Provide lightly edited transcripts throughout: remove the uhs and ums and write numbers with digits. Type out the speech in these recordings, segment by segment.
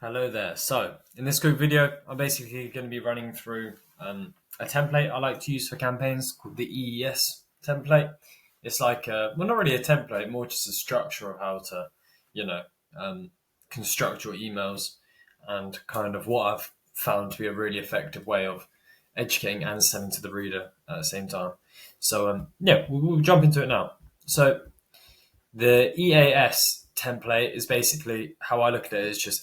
Hello there. So in this quick video, I'm basically going to be running through a template I like to use for campaigns called the EES template. It's like, well, not really a template, more just a structure of how to, you know, um, construct your emails and kind of what I've found to be a really effective way of educating and selling to the reader at the same time. So yeah, we'll jump into it now. So the EAS template is basically how I look at it. Is just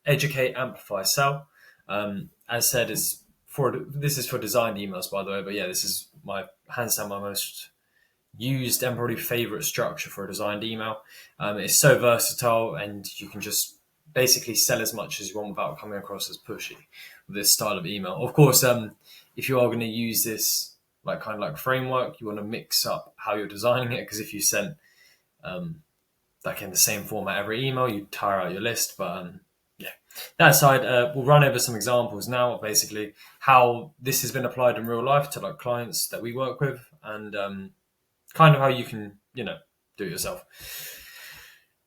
educate, amplify, sell. As said, this is for designed emails, by the way. But yeah, this is my hands down my most used and probably favorite structure for a designed email. It's so versatile, and you can just basically sell as much as you want without coming across as pushy with this style of email. Of course, if you are going to use this like kind of like framework, you want to mix up how you're designing it, because if you sent um, like in the same format every email, you tire out your list. But yeah, that aside, we'll run over some examples now of basically how this has been applied in real life to like clients that we work with, and kind of how you can, do it yourself.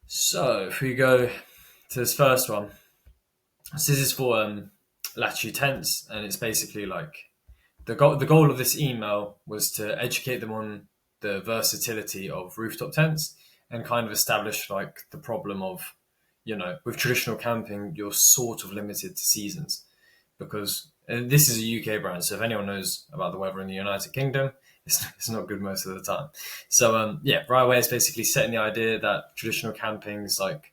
So if we go to this first one, so this is for latitude tents, and it's basically like the goal of this email was to educate them on the versatility of rooftop tents and kind of establish like the problem of, with traditional camping, you're sort of limited to seasons because this is a UK brand. So if anyone knows about the weather in the United Kingdom, it's not good most of the time. So yeah, right away, it's basically setting the idea that traditional camping is like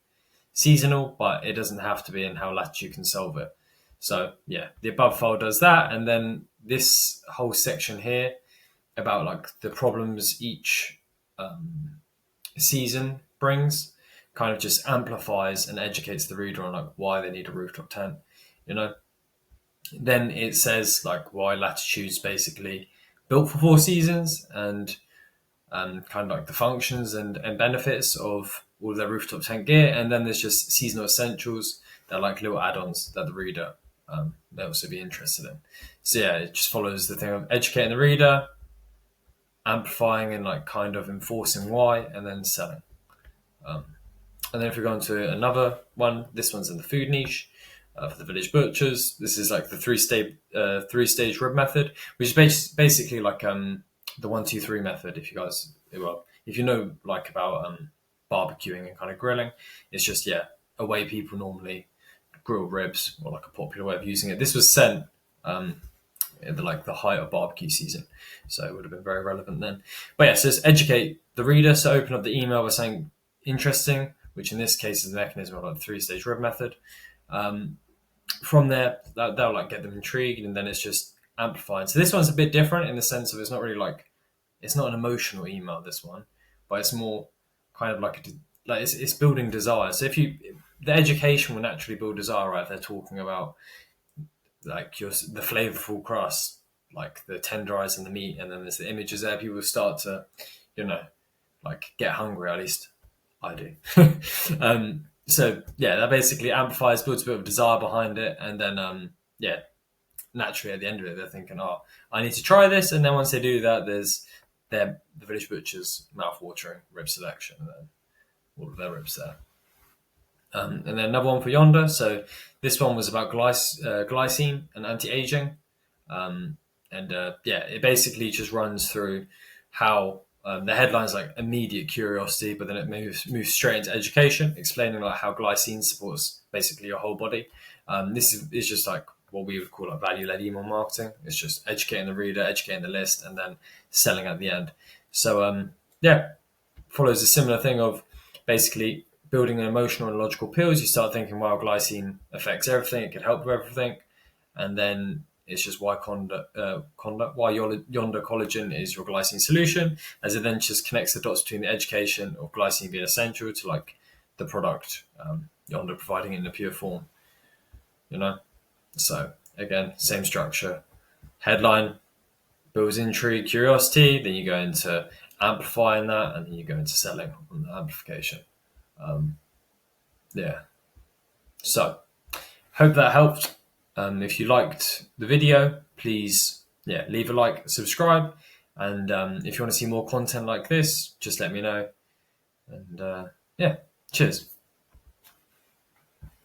seasonal, but it doesn't have to be, and how Latitude can solve it. So yeah, the above file does that, and then this whole section here about like the problems each season brings kind of just amplifies and educates the reader on like why they need a rooftop tent. You know, then it says like why Latitude's basically built for 4 seasons, and kind of like the functions and benefits of all of their rooftop tent gear. And then there's just seasonal essentials that are like little add-ons that the reader may also be interested in. So yeah, it just follows the thing of educating the reader, amplifying and like kind of enforcing why, and then selling. And then if we go on to another one, this one's in the food niche for the village butchers. This is like the three stage rib method, which is basically like the 1, 2, 3 method. If you guys, well, if you know like about barbecuing and kind of grilling, it's just a way people normally grill ribs, or like a popular way of using it. This was sent at the height of barbecue season, so it would have been very relevant then. But yeah, so it's educate the reader. So open up the email by saying interesting, which in this case is the mechanism of like the 3-stage rib method. From there, that'll like get them intrigued, and then it's just amplified. So this one's a bit different in the sense of it's not really like, it's not an emotional email, this one, but it's more kind of like it's building desire. So the education will naturally build desire, right? They're talking about like the flavorful crust, like the tenderizing the meat, and then there's the images there. People start to, like get hungry. At least I do. So yeah, that basically amplifies, builds a bit of desire behind it, and then naturally at the end of it, they're thinking, "Oh, I need to try this." And then once they do that, there's the village butcher's mouth-watering rib selection, and then all of their ribs there. And then another one for Yonder. So this one was about glycine and anti-aging, it basically just runs through how the headline's like immediate curiosity, but then it moves straight into education, explaining like how glycine supports basically your whole body. This is just like what we would call like value-led email marketing. It's just educating the reader, educating the list, and then selling at the end. So follows a similar thing of basically building an emotional and logical appeals. You start thinking, wow, glycine affects everything. It could help with everything. And then it's just why why Yonder collagen is your glycine solution, as it then just connects the dots between the education of glycine being essential to like the product Yonder providing it in a pure form, So again, same structure. Headline builds intrigue, curiosity. Then you go into amplifying that, and then you go into selling on the amplification. So hope that helped. If you liked the video, please leave a like, subscribe, and if you want to see more content like this, just let me know. And cheers.